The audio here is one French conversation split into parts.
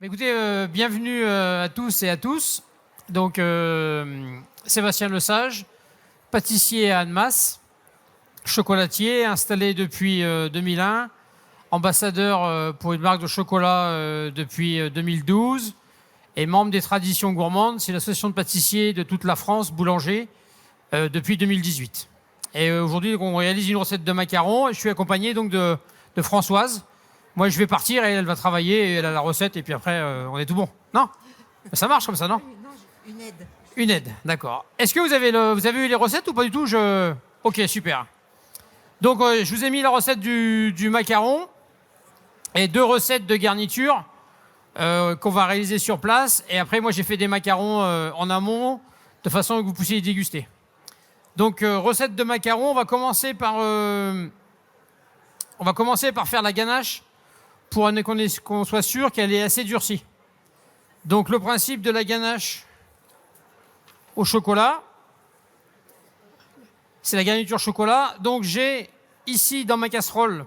Écoutez, bienvenue à tous et à tous. Donc, Sébastien Lesage, pâtissier à Annemasse, chocolatier installé depuis 2001, ambassadeur pour une marque de chocolat depuis 2012 et membre des Traditions Gourmandes. C'est l'association de pâtissiers de toute la France, boulanger, depuis 2018. Et aujourd'hui, on réalise une recette de macarons et je suis accompagné donc de Françoise. Moi, je vais partir et elle va travailler et elle a la recette et puis après, on est tout bon. Non? Ça marche comme ça, non? Non, une aide. Une aide, d'accord. Est-ce que vous avez eu les recettes ou pas du tout? Ok, super. Donc, je vous ai mis la recette du macaron et 2 recettes de garniture qu'on va réaliser sur place. Et après, moi, j'ai fait des macarons en amont de façon que vous puissiez les déguster. Donc, recette de macarons, on va commencer par faire la ganache pour qu'on soit sûr qu'elle est assez durcie. Donc le principe de la ganache au chocolat, c'est la garniture chocolat. Donc j'ai ici dans ma casserole,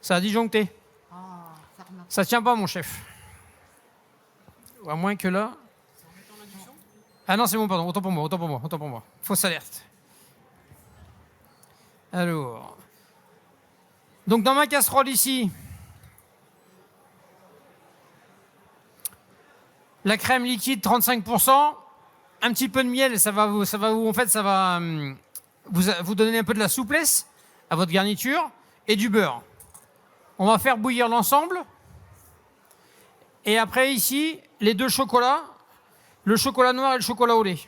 ça a disjoncté. Ça tient pas mon chef. À moins que là... Ah non c'est bon, pardon, autant pour moi. Fausse alerte. Alors... Donc dans ma casserole ici, la crème liquide 35%, un petit peu de miel, ça va vous donner un peu de la souplesse à votre garniture et du beurre. On va faire bouillir l'ensemble. Et après ici, les 2 chocolats, le chocolat noir et le chocolat au lait.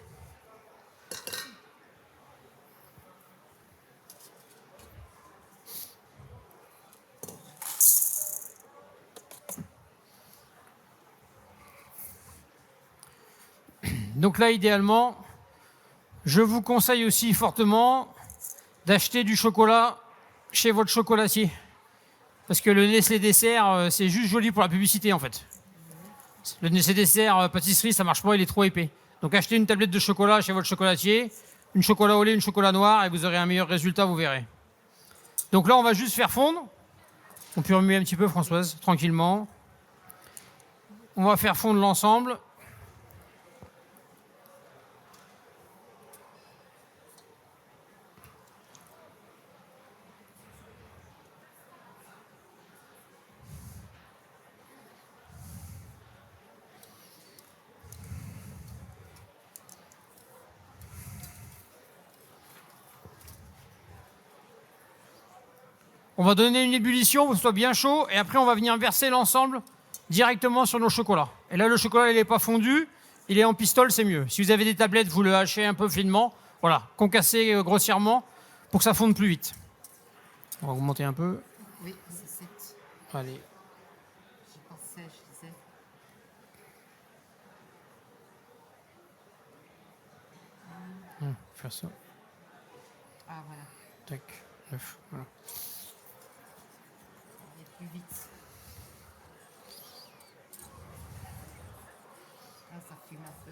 Donc là, idéalement, je vous conseille aussi fortement d'acheter du chocolat chez votre chocolatier. Parce que le Nestlé Dessert, c'est juste joli pour la publicité, en fait. Le Nestlé Dessert pâtisserie, ça marche pas, il est trop épais. Donc achetez une tablette de chocolat chez votre chocolatier, une chocolat au lait, une chocolat noir, et vous aurez un meilleur résultat, vous verrez. Donc là, on va juste faire fondre. On peut remuer un petit peu, Françoise, tranquillement. On va faire fondre l'ensemble. On va donner une ébullition, pour que ce soit bien chaud, et après on va venir verser l'ensemble directement sur nos chocolats. Et là, le chocolat, il n'est pas fondu, il est en pistole, c'est mieux. Si vous avez des tablettes, vous le hachez un peu finement, voilà, concassez grossièrement pour que ça fonde plus vite. On va augmenter un peu. Oui, c'est 7. Allez. Je pensais, je disais. Faire ça. Ah, voilà. Tac, 9, voilà. Il est plus vite. Ah, ça fume un peu.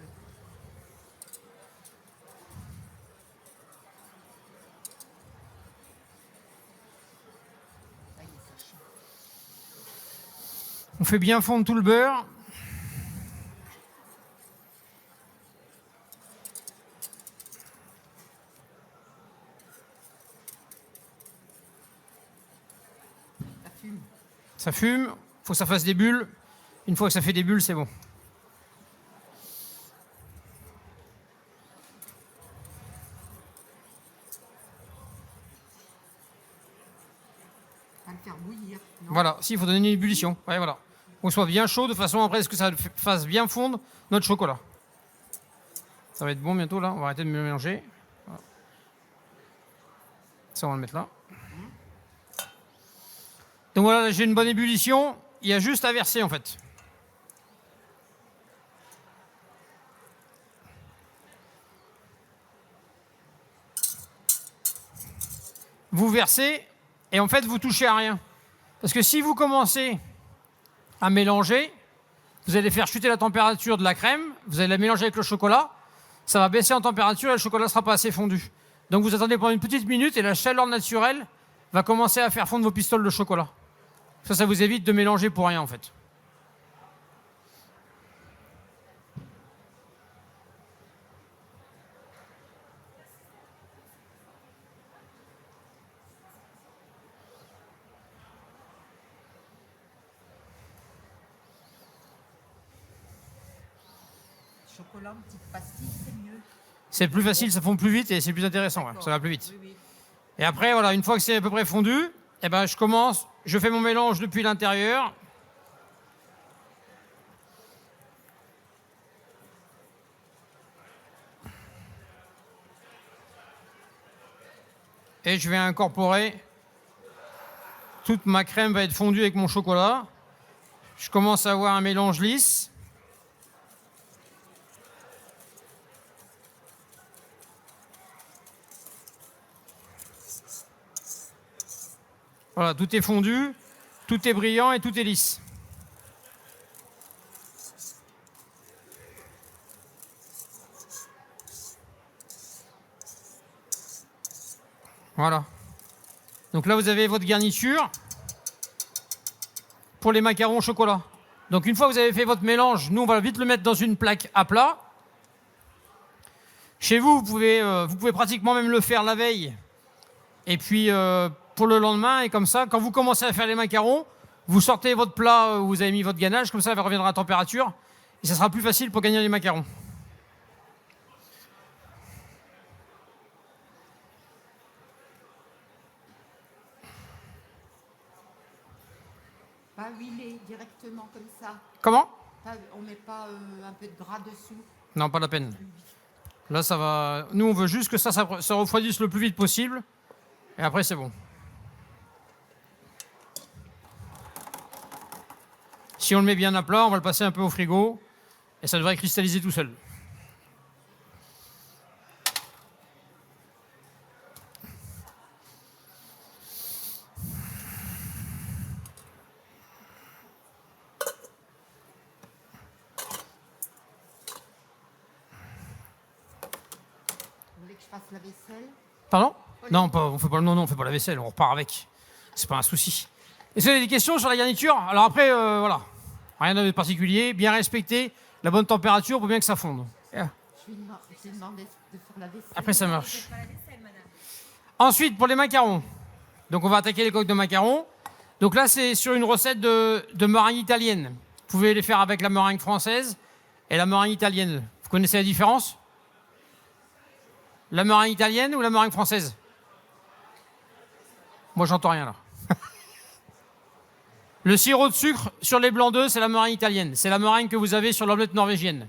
Ça y est, ça chauffe. On fait bien fondre tout le beurre. Ça fume. Ça fume, faut que ça fasse des bulles. Une fois que ça fait des bulles, c'est bon. On va le faire bouillir. Non. Voilà, si, il faut donner une ébullition. Ouais, voilà. On soit bien chaud de façon après que ça fasse bien fondre notre chocolat. Ça va être bon bientôt là, on va arrêter de mélanger. Voilà. Ça, on va le mettre là. Donc voilà, j'ai une bonne ébullition. Il y a juste à verser en fait. Vous versez et en fait vous touchez à rien. Parce que si vous commencez à mélanger, vous allez faire chuter la température de la crème, vous allez la mélanger avec le chocolat, ça va baisser en température et le chocolat ne sera pas assez fondu. Donc vous attendez pendant une petite minute et la chaleur naturelle va commencer à faire fondre vos pistoles de chocolat. Ça vous évite de mélanger pour rien en fait. Chocolat, une petite pastille, c'est mieux. C'est plus facile, ça fond plus vite et c'est plus intéressant, ouais, ça va plus vite. Oui, oui. Et après, voilà, une fois que c'est à peu près fondu, eh ben, je fais mon mélange depuis l'intérieur. Et je vais incorporer, toute ma crème va être fondue avec mon chocolat. Je commence à avoir un mélange lisse. Voilà, tout est fondu, tout est brillant et tout est lisse. Voilà. Donc là, vous avez votre garniture pour les macarons au chocolat. Donc une fois que vous avez fait votre mélange, nous, on va vite le mettre dans une plaque à plat. Chez vous, vous pouvez pratiquement même le faire la veille. Et puis, pour le lendemain, et comme ça, quand vous commencez à faire les macarons, vous sortez votre plat où vous avez mis votre ganache, comme ça, elle reviendra à température. Et ça sera plus facile pour gagner les macarons. Pas huilé directement comme ça. Comment? On met pas un peu de gras dessous. Non, pas la peine. Là, ça va. Nous, on veut juste que ça refroidisse le plus vite possible. Et après, c'est bon. Si on le met bien à plat, on va le passer un peu au frigo. Et ça devrait cristalliser tout seul. Vous voulez que je fasse la vaisselle? Pardon? Non, on fait pas la vaisselle, on repart avec. C'est pas un souci. Est-ce que vous avez des questions sur la garniture? Alors après, voilà. Rien de particulier. Bien respecter la bonne température pour bien que ça fonde. Je vais demander de faire la vaisselle. Après, ça marche. Ensuite, pour les macarons. Donc, on va attaquer les coques de macarons. Donc là, c'est sur une recette de meringue italienne. Vous pouvez les faire avec la meringue française et la meringue italienne. Vous connaissez la différence? La meringue italienne ou la meringue française? Moi, j'entends rien là. Le sirop de sucre sur les blancs d'œufs, c'est la meringue italienne. C'est la meringue que vous avez sur l'omelette norvégienne.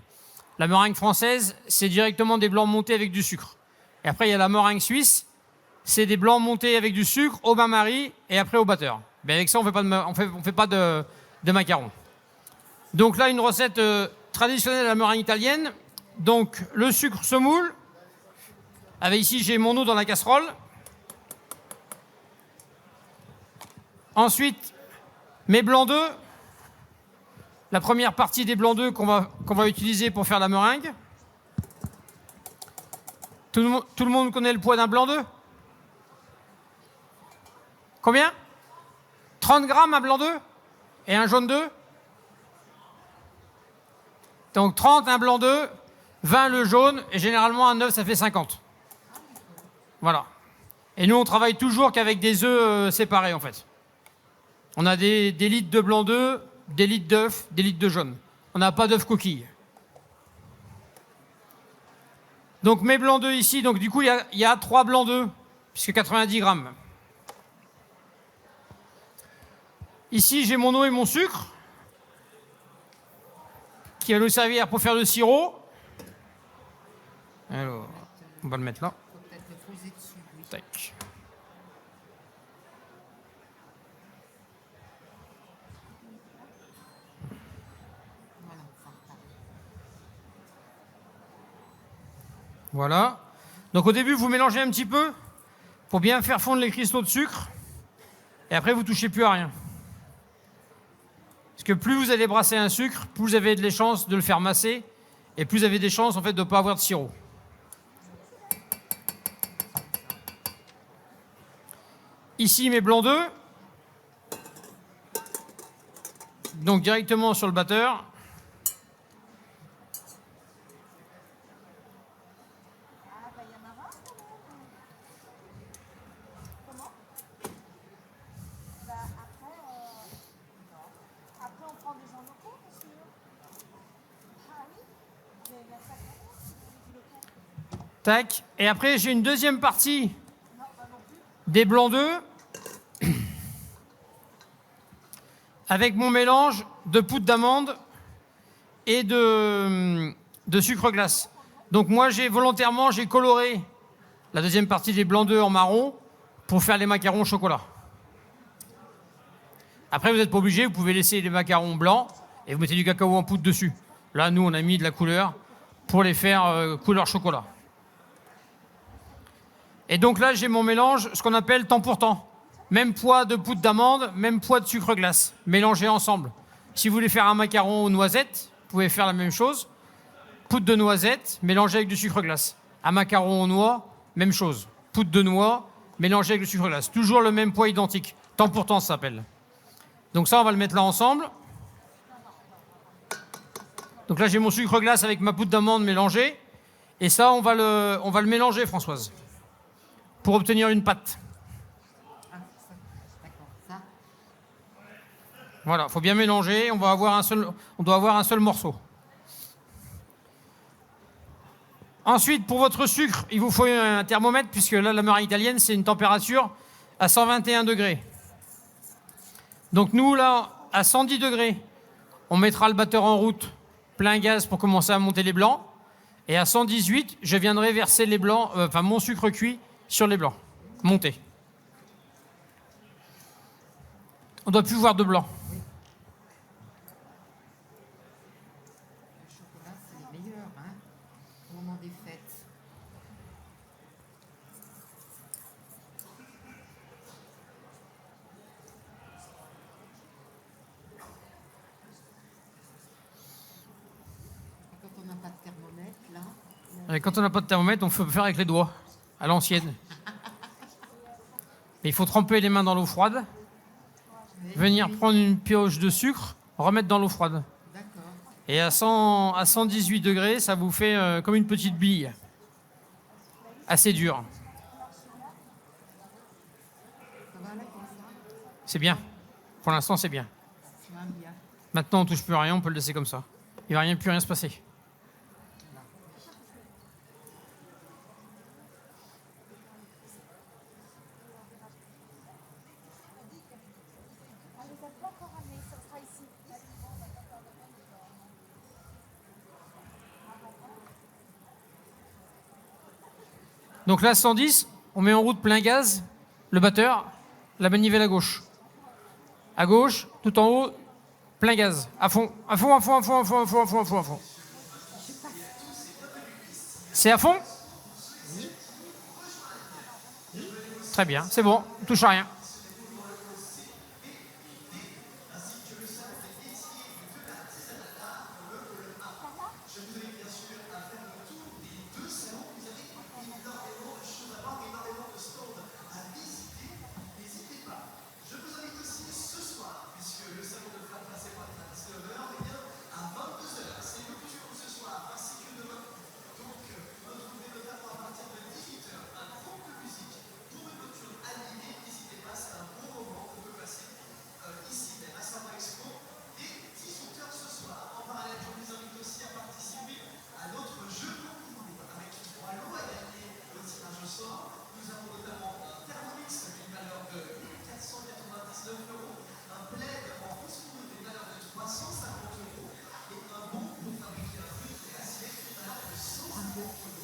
La meringue française, c'est directement des blancs montés avec du sucre. Et après, il y a la meringue suisse, c'est des blancs montés avec du sucre au bain-marie et après au batteur. Mais avec ça, on ne fait pas de macarons. Donc là, une recette traditionnelle de la meringue italienne. Donc, le sucre se moule. Avec ici, j'ai mon eau dans la casserole. Ensuite, mes blancs d'œufs. La première partie des blancs d'œufs qu'on va utiliser pour faire la meringue. Tout le monde connaît le poids d'un blanc d'œuf? Combien? 30 grammes un blanc d'œuf et un jaune d'œuf. Donc 30 un blanc d'œuf, 20 le jaune et généralement un œuf ça fait 50. Voilà. Et nous on travaille toujours qu'avec des œufs séparés en fait. On a des litres de blanc d'œuf, des litres d'œufs, des litres de jaune. On n'a pas d'œufs coquilles. Donc mes blancs d'œufs ici, donc du coup il y a 3 blancs d'œufs, puisque 90 grammes. Ici j'ai mon eau et mon sucre, qui va nous servir pour faire le sirop. Alors, on va le mettre là. Il faut peut-être le poser dessus. Oui. Tac. Voilà, ça tape. Voilà. Donc au début, vous mélangez un petit peu pour bien faire fondre les cristaux de sucre. Et après, vous ne touchez plus à rien. Parce que plus vous allez brasser un sucre, plus vous avez des chances de le faire masser. Et plus vous avez des chances en fait, de ne pas avoir de sirop. Ici, mes blancs d'œufs. Donc directement sur le batteur. Tac. Et après, j'ai une deuxième partie des blancs d'œufs avec mon mélange de poudre d'amande et de sucre glace. Donc moi, volontairement, j'ai coloré la deuxième partie des blancs d'œufs en marron pour faire les macarons au chocolat. Après, vous n'êtes pas obligé, vous pouvez laisser les macarons blancs et vous mettez du cacao en poudre dessus. Là, nous, on a mis de la couleur pour les faire couleur chocolat. Et donc là, j'ai mon mélange, ce qu'on appelle temps pour temps. Même poids de poudre d'amande, même poids de sucre glace, mélangés ensemble. Si vous voulez faire un macaron aux noisettes, vous pouvez faire la même chose. Poudre de noisette mélangée avec du sucre glace. Un macaron aux noix, même chose. Poudre de noix mélangée avec du sucre glace. Toujours le même poids identique. Temps pour temps, ça s'appelle. Donc ça, on va le mettre là ensemble. Donc là, j'ai mon sucre glace avec ma poudre d'amande mélangée. Et ça, on va le mélanger, Françoise, pour obtenir une pâte. Ah, ça. D'accord, ça. Voilà, il faut bien mélanger, on doit avoir un seul morceau. Ensuite, pour votre sucre, il vous faut un thermomètre, puisque là, la marée italienne, c'est une température à 121 degrés. Donc nous, là, à 110 degrés, on mettra le batteur en route, plein gaz pour commencer à monter les blancs. Et à 118, je viendrai verser les blancs, mon sucre cuit sur les blancs, monté. On ne doit plus voir de blanc. Le chocolat, c'est les meilleurs, hein, au moment des fêtes. Et quand on n'a pas de thermomètre, là, Et quand on n'a pas de thermomètre, on peut faire avec les doigts, à l'ancienne. Et il faut tremper les mains dans l'eau froide, venir prendre une pioche de sucre, remettre dans l'eau froide. d'accord. Et à 118 degrés, ça vous fait comme une petite bille. Assez dure. Ça va là comme ça? C'est bien. Pour l'instant, c'est bien. Ça va bien. Maintenant, on ne touche plus à rien, on peut le laisser comme ça. Il ne va plus rien se passer. Donc là, 110, on met en route plein gaz, le batteur, la manivelle à gauche. À gauche, tout en haut, plein gaz, à fond, à fond, à fond, à fond, à fond, à fond, à fond, à fond, à fond. C'est à fond? Très bien, c'est bon, on touche à rien.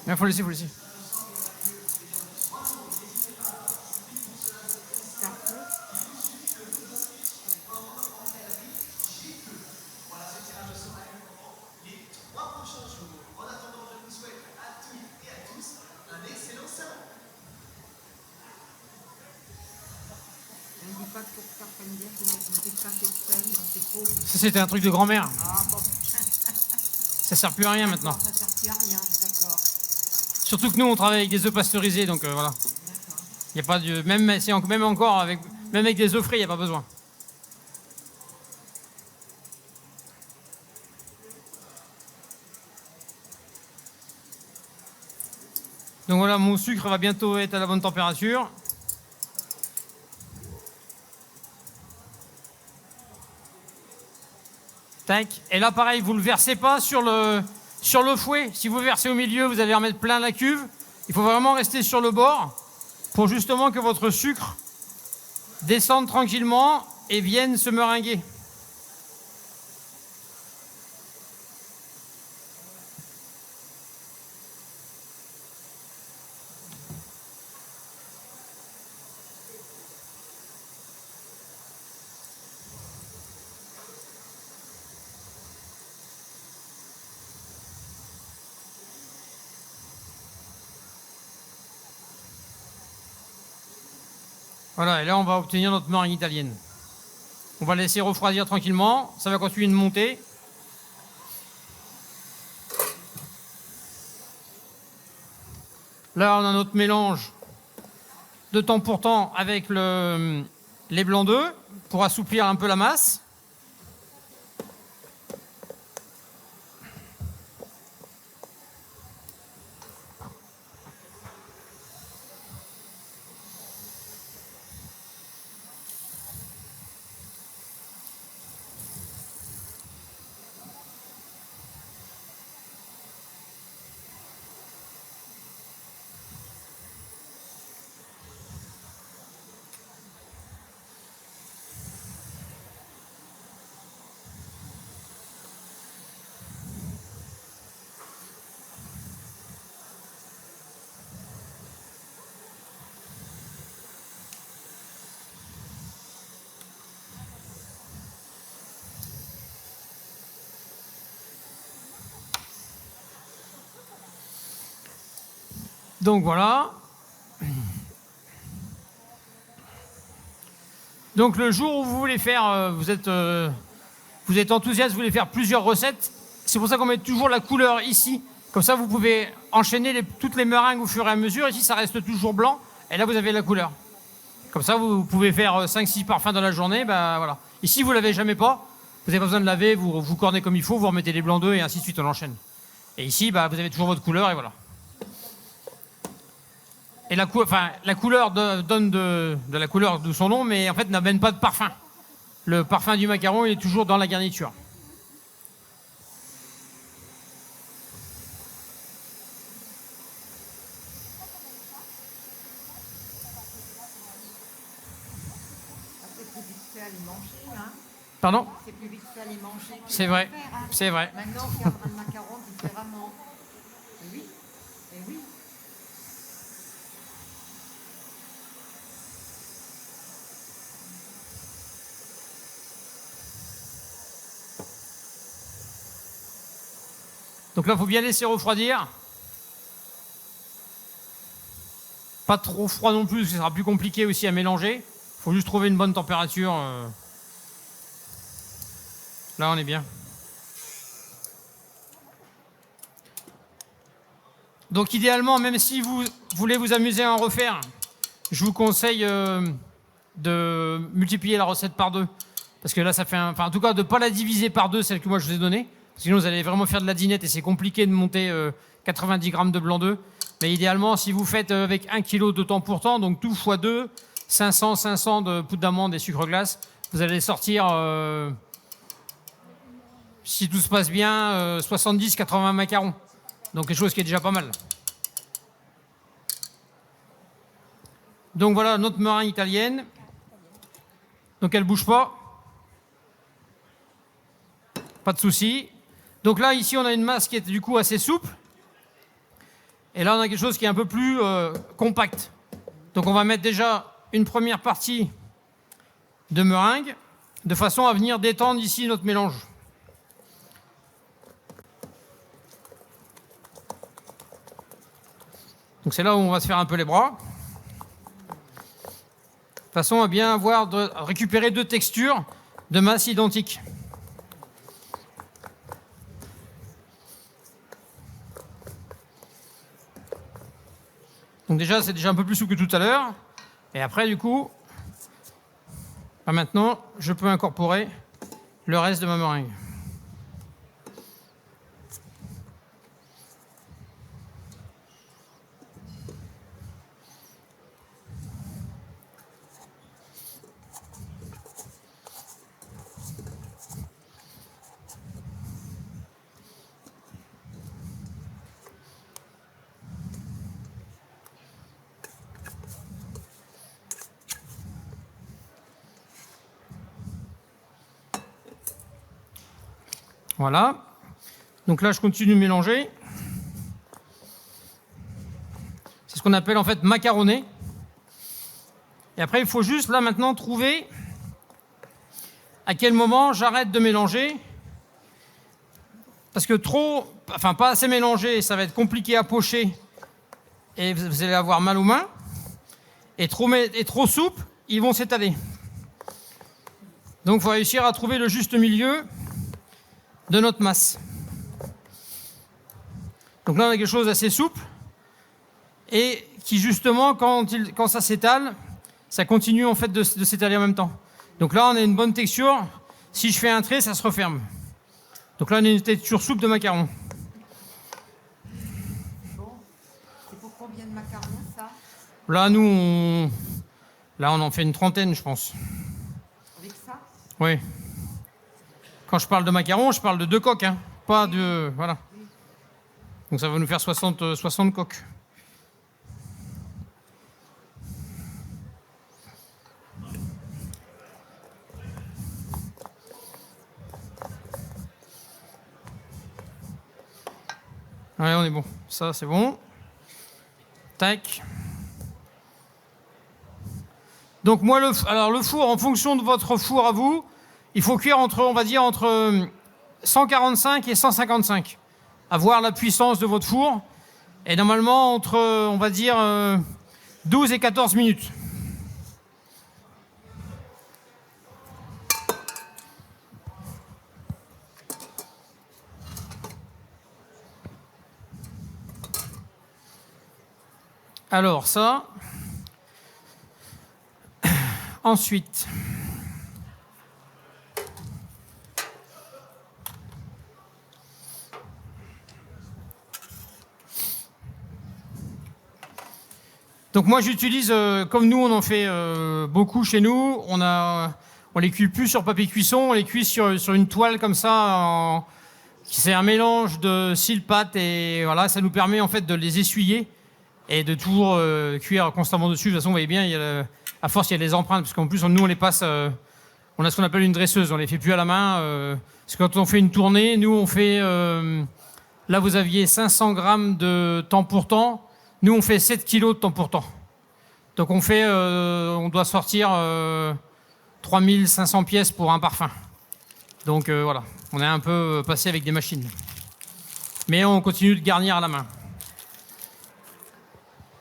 Il faut le laisser, faut le laisser. On ne dit pas que pour faire comme dire qu'il n'était pas fait seul, donc c'est faux. Ça, c'était un truc de grand-mère. Ah bon, Ça sert plus à rien maintenant. ça sert plus à rien, d'accord. Surtout que nous, on travaille avec des œufs pasteurisés, donc voilà. D'accord. Il y a pas de, même encore avec des œufs frais, il n'y a pas besoin. Donc voilà, mon sucre va bientôt être à la bonne température. Tac. Et là, pareil, vous ne le versez pas sur le fouet. Si vous versez au milieu, vous allez en mettre plein la cuve. Il faut vraiment rester sur le bord pour justement que votre sucre descende tranquillement et vienne se meringuer. Voilà, et là on va obtenir notre meringue italienne. On va laisser refroidir tranquillement, ça va continuer de monter. Là on a notre mélange de temps pour temps avec les blancs d'œufs pour assouplir un peu la masse. Donc voilà. Donc le jour où vous voulez faire, vous êtes enthousiaste, vous voulez faire plusieurs recettes, c'est pour ça qu'on met toujours la couleur ici. Comme ça, vous pouvez enchaîner toutes les meringues au fur et à mesure. Ici, ça reste toujours blanc. Et là, vous avez la couleur. Comme ça, vous pouvez faire 5-6 parfums dans la journée. Ben, voilà. Ici, vous ne l'avez jamais pas. Vous n'avez pas besoin de laver, vous cornez comme il faut, vous remettez les blancs d'œufs et ainsi de suite, on enchaîne. Et ici, ben, vous avez toujours votre couleur et voilà. Et la couleur donne de la couleur de son nom, mais en fait n'amène pas de parfum. Le parfum du macaron, il est toujours dans la garniture. C'est plus vite fait à les manger, hein. Pardon ? C'est plus vite fait à les manger. C'est vrai, Faire, hein. c'est vrai. Maintenant, on fait un macaron différemment. Et oui, et oui. Donc là, il faut bien laisser refroidir. Pas trop froid non plus, parce que ce sera plus compliqué aussi à mélanger. Il faut juste trouver une bonne température. Là, on est bien. Donc idéalement, même si vous voulez vous amuser à en refaire, je vous conseille de multiplier la recette par 2. Parce que là, ça fait en tout cas, de ne pas la diviser par 2, celle que moi je vous ai donnée. Sinon, vous allez vraiment faire de la dinette et c'est compliqué de monter 90 grammes de blanc d'œuf. Mais idéalement, si vous faites avec 1 kg de temps pour temps, donc tout x 2, 500 de poudre d'amande et sucre glace, vous allez sortir, si tout se passe bien, 70-80 macarons. Donc quelque chose qui est déjà pas mal. Donc voilà notre meringue italienne. Donc elle ne bouge pas. Pas de souci. Donc là, ici, on a une masse qui est du coup assez souple. Et là, on a quelque chose qui est un peu plus compact. Donc on va mettre déjà une première partie de meringue, de façon à venir détendre ici notre mélange. Donc c'est là où on va se faire un peu les bras. De façon à bien récupérer 2 textures de masse identiques. Donc déjà, c'est déjà un peu plus souple que tout à l'heure. Et après, du coup, maintenant, je peux incorporer le reste de ma meringue. Voilà. Donc là, je continue de mélanger. C'est ce qu'on appelle en fait macaroner. Et après, il faut juste là maintenant trouver à quel moment j'arrête de mélanger. Parce que pas assez mélangé, ça va être compliqué à pocher et vous allez avoir mal aux mains. Et trop souple, ils vont s'étaler. Donc il faut réussir à trouver le juste milieu de notre masse. Donc là, on a quelque chose d'assez souple et qui justement, quand ça s'étale, ça continue en fait de s'étaler en même temps. Donc là, on a une bonne texture. Si je fais un trait, ça se referme. Donc là, on a une texture souple de macaron. Bon, c'est pour combien de macarons ça? Là, on en fait une trentaine, je pense. Avec ça? Oui. Quand je parle de macarons, je parle de 2 coques, hein, pas de... Voilà. Donc ça va nous faire 60 coques. Ouais, on est bon. Ça, c'est bon. Tac. Donc moi, le four, en fonction de votre four à vous, il faut cuire entre 145 et 155. À voir la puissance de votre four. Et normalement, on va dire, 12 et 14 minutes. Alors ça, ensuite, donc moi j'utilise, comme nous on en fait beaucoup chez nous, on les cuit plus sur papier cuisson, on les cuit sur une toile comme ça, c'est un mélange de cils, pâte et voilà, ça nous permet en fait de les essuyer et de toujours cuire constamment dessus. De toute façon, vous voyez bien, à force il y a les empreintes, parce qu'en plus nous on les passe, on a ce qu'on appelle une dresseuse, on les fait plus à la main, parce que quand on fait une tournée, nous on fait, là vous aviez 500 grammes de temps pour temps, nous on fait 7 kilos de temps pour temps. Donc on doit sortir 3500 pièces pour un parfum. Donc voilà, on est un peu passé avec des machines. Mais on continue de garnir à la main.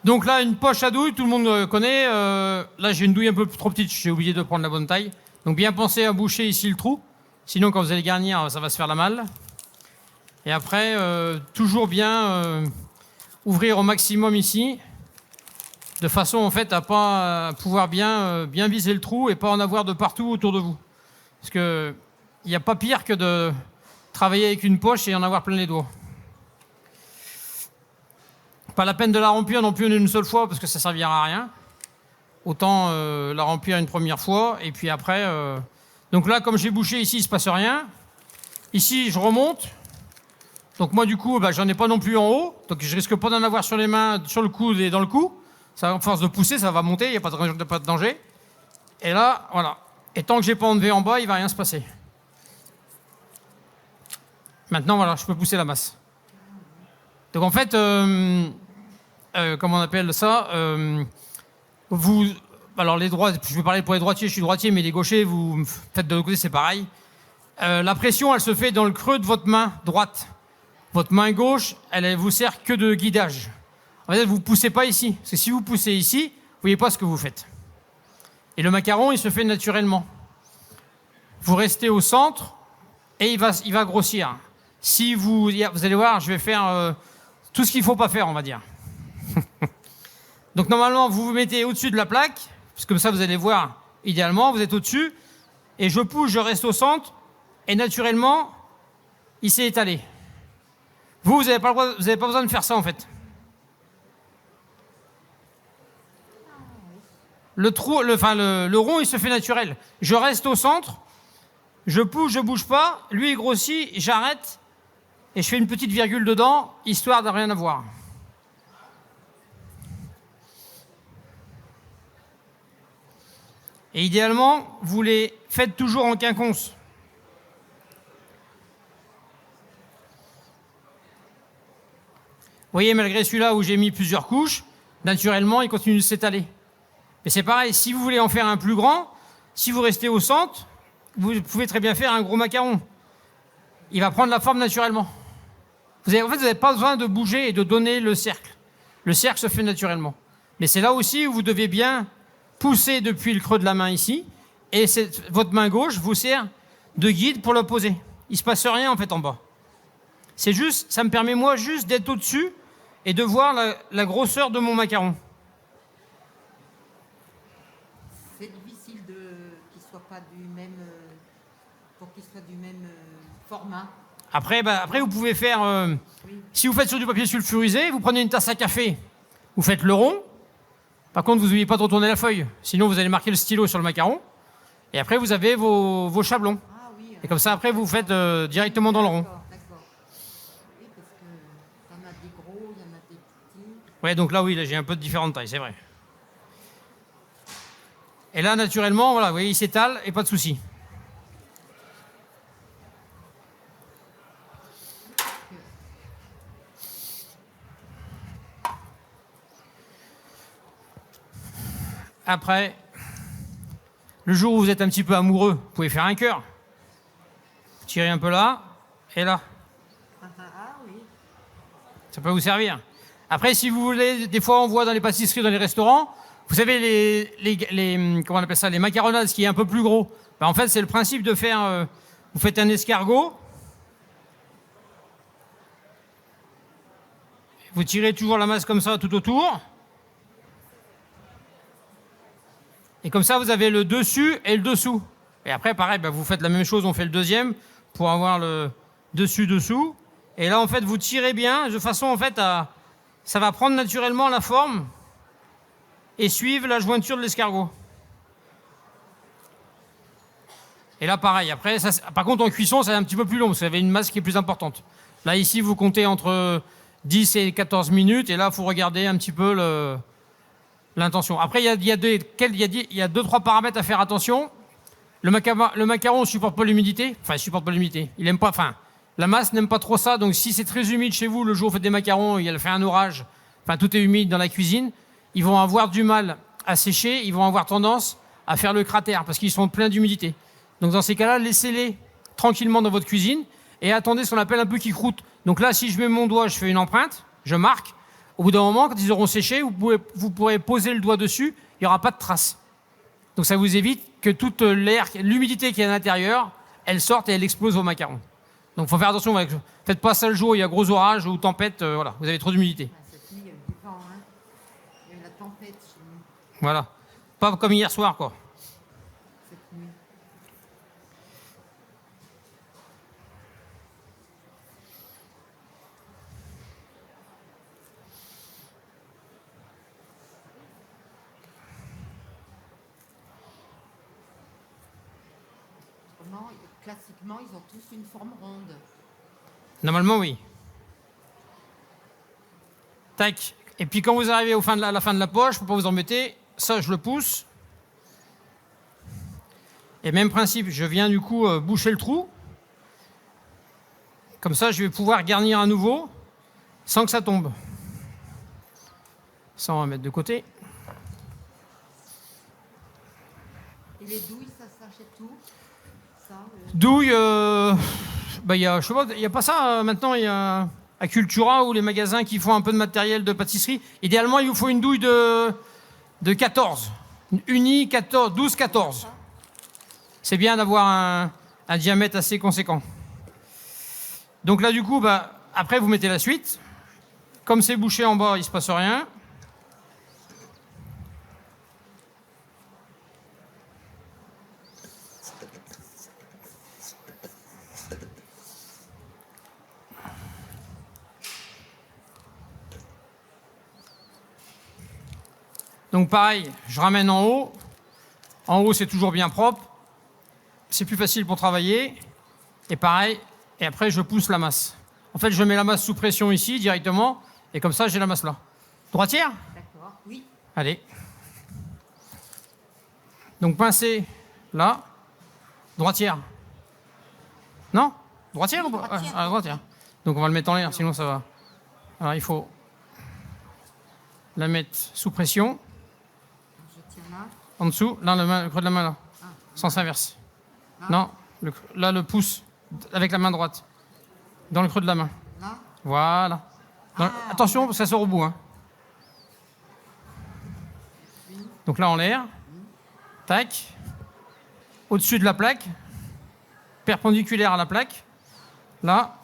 Donc là, une poche à douille, tout le monde connaît. Là, j'ai une douille un peu trop petite, j'ai oublié de prendre la bonne taille. Donc bien penser à boucher ici le trou. Sinon, quand vous allez garnir, ça va se faire la malle. Et après, toujours bien ouvrir au maximum ici, de façon en fait à pas pouvoir bien viser le trou et pas en avoir de partout autour de vous. Parce que il n'y a pas pire que de travailler avec une poche et en avoir plein les doigts. Pas la peine de la remplir non plus en une seule fois parce que ça ne servira à rien. Autant la remplir une première fois et puis après... Donc là, comme j'ai bouché ici, il ne se passe rien. Ici, je remonte. Donc moi, du coup, j'en ai pas non plus en haut. Donc je risque pas d'en avoir sur les mains, sur le coude et dans le cou. Ça, à force de pousser, ça va monter, il n'y a pas de danger. Et là, voilà. Et tant que j'ai pas enlevé en bas, il ne va rien se passer. Maintenant, voilà, je peux pousser la masse. Donc en fait, comment on appelle ça alors les droits, je vais parler pour les droitiers, je suis droitier, mais les gauchers, vous faites de l'autre côté, c'est pareil. La pression, elle se fait dans le creux de votre main droite. Votre main gauche, elle vous sert que de guidage. En fait, vous ne poussez pas ici. Parce que si vous poussez ici, vous ne voyez pas ce que vous faites. Et le macaron, il se fait naturellement. Vous restez au centre et il va grossir. Si vous allez voir, je vais faire tout ce qu'il ne faut pas faire, on va dire. Donc normalement, vous vous mettez au-dessus de la plaque, parce que comme ça, vous allez voir, idéalement, vous êtes au-dessus, et je pousse, je reste au centre, et naturellement, il s'est étalé. Vous n'avez pas besoin de faire ça, en fait. Le rond, il se fait naturel. Je reste au centre, je pousse, je bouge pas, lui, il grossit, j'arrête, et je fais une petite virgule dedans, histoire de rien avoir. Et idéalement, vous les faites toujours en quinconce. voyez, malgré celui-là où j'ai mis plusieurs couches, naturellement, il continue de s'étaler. Mais c'est pareil, si vous voulez en faire un plus grand, si vous restez au centre, vous pouvez très bien faire un gros macaron. Il va prendre la forme naturellement. En fait, vous n'avez pas besoin de bouger et de donner le cercle. Le cercle se fait naturellement. Mais c'est là aussi où vous devez bien pousser depuis le creux de la main ici, et votre main gauche vous sert de guide pour le poser. Il ne se passe rien en fait en bas. C'est juste, ça me permet moi juste d'être au-dessus et de voir la grosseur de mon macaron. C'est difficile qu'il soit pas du même, pour qu'il soit du même format. Après, vous pouvez faire, si vous faites sur du papier sulfurisé, vous prenez une tasse à café, vous faites le rond. Par contre, vous n'oubliez pas de retourner la feuille, sinon vous allez marquer le stylo sur le macaron. Et après, vous avez vos chablons. Ah oui. Et comme ça, après, vous faites directement dans le rond. D'accord. Oui, parce que il y en a des gros, il y en a des petits. Ouais, donc là, oui, là, j'ai un peu de différentes tailles, c'est vrai. Et là, naturellement, voilà, vous voyez, il s'étale et pas de souci. Après, le jour où vous êtes un petit peu amoureux, vous pouvez faire un cœur. Tirez un peu là et là. Ah oui. Ça peut vous servir. Après, si vous voulez, des fois, on voit dans les pâtisseries, dans les restaurants, vous savez, comment on appelle ça, les macaronades, ce qui est un peu plus gros. Ben, en fait, c'est le principe de faire, vous faites un escargot, vous tirez toujours la masse comme ça tout autour, et comme ça, vous avez le dessus et le dessous. Et après, pareil, ben, vous faites la même chose, on fait le deuxième pour avoir le dessus-dessous. Et là, en fait, vous tirez bien, de façon, en fait, ça va prendre naturellement la forme et suivre la jointure de l'escargot. Et là, pareil. Après, par contre, en cuisson, c'est un petit peu plus long, parce que vous avez une masse qui est plus importante. Là, ici, vous comptez entre 10 et 14 minutes, et là, il faut regarder un petit peu l'intention. Après, il y a 2-3 paramètres à faire attention. Le macaron ne supporte pas l'humidité. Enfin, il ne supporte pas l'humidité. Il aime pas. Enfin, la masse n'aime pas trop ça. Donc, si c'est très humide chez vous, le jour où vous faites des macarons, il fait un orage, enfin, tout est humide dans la cuisine, ils vont avoir du mal à sécher. Ils vont avoir tendance à faire le cratère parce qu'ils sont pleins d'humidité. Donc, dans ces cas-là, laissez-les tranquillement dans votre cuisine et attendez ce qu'on appelle un peu qu'ils croûtent. Donc là, si je mets mon doigt, je fais une empreinte, je marque. Au bout d'un moment, quand ils auront séché, vous pourrez poser le doigt dessus, il n'y aura pas de traces. Donc ça vous évite que toute l'humidité qui est à l'intérieur, elle sorte et elle explose vos macarons. Donc il faut faire attention. Faites pas ça le jour où il y a gros orage ou tempête, voilà, vous avez trop d'humidité. Cette nuit, il y a eu du vent, hein. Il y a eu la tempête chez nous, Voilà. Pas comme hier soir, quoi. cette nuit. Classiquement, ils ont tous une forme ronde. Normalement, oui. Tac. Et puis quand vous arrivez à la fin de la poche, pour pas vous embêter, ça, je le pousse. Et même principe, je viens du coup boucher le trou. Comme ça, je vais pouvoir garnir à nouveau sans que ça tombe. Ça, on va mettre de côté. Et les douilles, ça s'achète où? Douille, il n'y a pas ça maintenant. Il y a à Cultura ou les magasins qui font un peu de matériel de pâtisserie. Idéalement, il vous faut une douille de 14. Une uni 14, 12-14. C'est bien d'avoir un diamètre assez conséquent. Donc là, du coup, après, vous mettez la suite. Comme c'est bouché en bas, il ne se passe rien. Donc pareil, je ramène en haut. En haut, c'est toujours bien propre. C'est plus facile pour travailler. Et pareil, et après, je pousse la masse. En fait, je mets la masse sous pression ici, directement. Et comme ça, j'ai la masse là. Droitière? D'accord, oui. Allez. Donc pincez là. Droitière. Non? Droitière ou pas? Droitière. Ah, droitière. Donc on va le mettre en l'air, sinon ça va. Alors il faut la mettre sous pression, Je tiens là. en dessous, là, le creux de la main, là. Sens inverse. Non, là, le pouce, avec la main droite. Dans le creux de la main. Là. Voilà. Attention, parce que ça sort au bout. Hein. Donc là, en l'air. Tac. Au-dessus de la plaque. Perpendiculaire à la plaque. Là,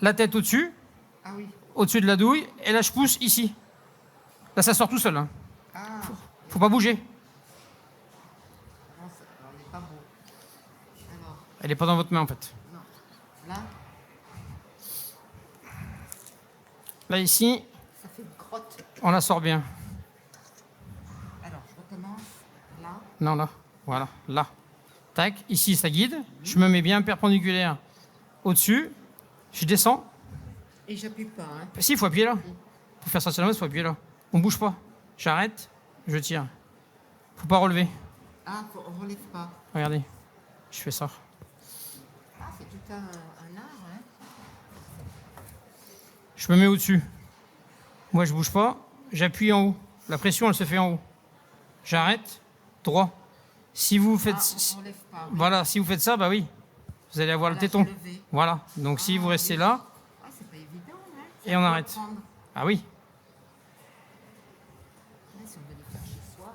la tête au-dessus. Ah oui. Au-dessus de la douille. Et là, je pousse ici. Là, ça sort tout seul. Hein. Ah. Faut pas bouger. Non, on n'est pas beau. Alors, Elle n'est pas dans votre main, en fait. non. Là, Là, ici, ça fait une crotte. on la sort bien. Alors, je recommence. Là. Non, là. Voilà. Là. Tac. Ici, ça guide. Je me mets bien perpendiculaire au-dessus. Je descends. Et j'appuie pas. Hein. Si, il faut appuyer là. Pour faire sortir la main, il faut appuyer là. On bouge pas. J'arrête. Je tire. Faut pas relever. Ah, on relève pas. Regardez. Je fais ça. Ah, c'est tout un art. Hein. Je me mets au-dessus. Moi, je bouge pas. J'appuie en haut. La pression, elle se fait en haut. J'arrête. Droit. Si vous faites, On relève pas. Oui. voilà, si vous faites ça, bah oui, vous allez avoir le Là, téton. c'est levé. Voilà. Donc si vous restez là, Ah, c'est pas évident. Hein. Et on faut arrête. apprendre. ah oui. Là, si on veut les faire chez soi,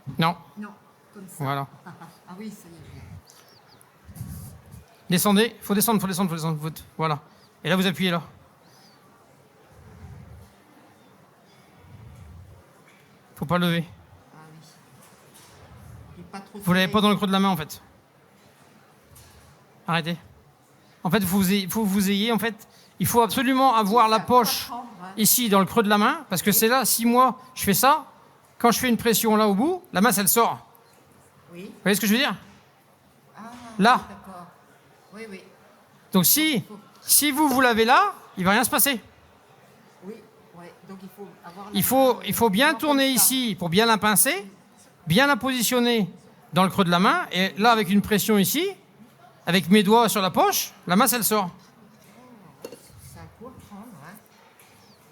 l'autre. Non. Non, comme ça. Voilà. Ah oui, ça y est. Descendez. Faut descendre. Voilà. Et là, vous appuyez là. Faut pas lever. Ah oui. Et pas trop Vous l'avez serré. pas dans le creux de la main en fait. Arrêtez. En fait, il faut absolument avoir la Ça, faut poche apprendre, hein. ici dans le creux de la main, parce que c'est là, si moi je fais ça, quand je fais une pression là au bout, la masse elle sort. Oui. Vous voyez ce que je veux dire? Ah, Là. d'accord. Oui, oui. Donc si vous l'avez là, il va rien se passer. Oui, ouais. Donc il faut avoir. Il faut bien comme tourner ça. ici pour bien la pincer, bien la positionner dans le creux de la main, et là avec une pression ici, avec mes doigts sur la poche, la masse elle sort. C'est un coup à prendre, hein.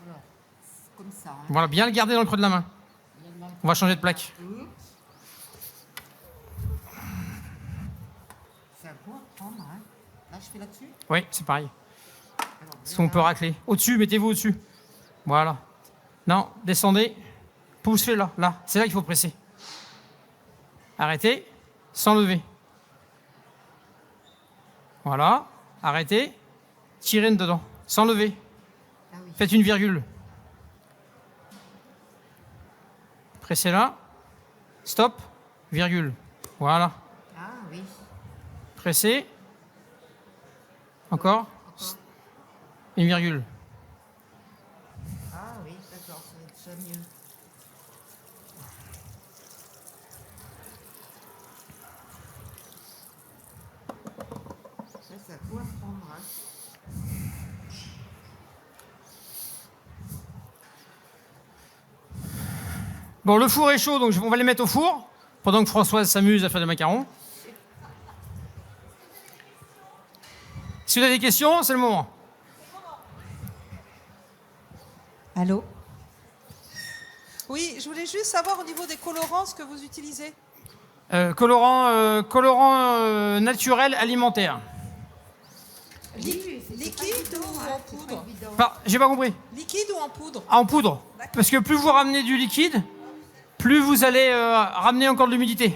Alors, c'est comme ça. Hein. Voilà, bien le garder dans le creux de la main. On va changer de plaque. C'est un coup à prendre, hein. Là, je fais là-dessus. Oui, c'est pareil. Alors, Parce qu'on peut racler. Au-dessus, mettez-vous au-dessus. Voilà. Non, descendez. Poussez là, là. C'est là qu'il faut presser. Arrêtez, sans lever. Voilà. Arrêtez. Tirez dedans, sans lever. Ah oui. Faites une virgule. Pressez là. Stop. Virgule. Voilà. Ah oui. Pressez. Encore. Une virgule. Ah oui, d'accord, ça va être déjà mieux. Ça, c'est un coup à prendre, hein. Bon, le four est chaud, donc on va les mettre au four, pendant que Françoise s'amuse à faire des macarons. Si vous avez des questions, c'est le moment. Allô? Oui, je voulais juste savoir au niveau des colorants ce que vous utilisez. Colorant naturel alimentaire. Liquide ou en poudre? J'ai pas compris. Liquide ou en poudre? Ah, en poudre. Parce que plus vous ramenez du liquide, plus vous allez ramener encore de l'humidité.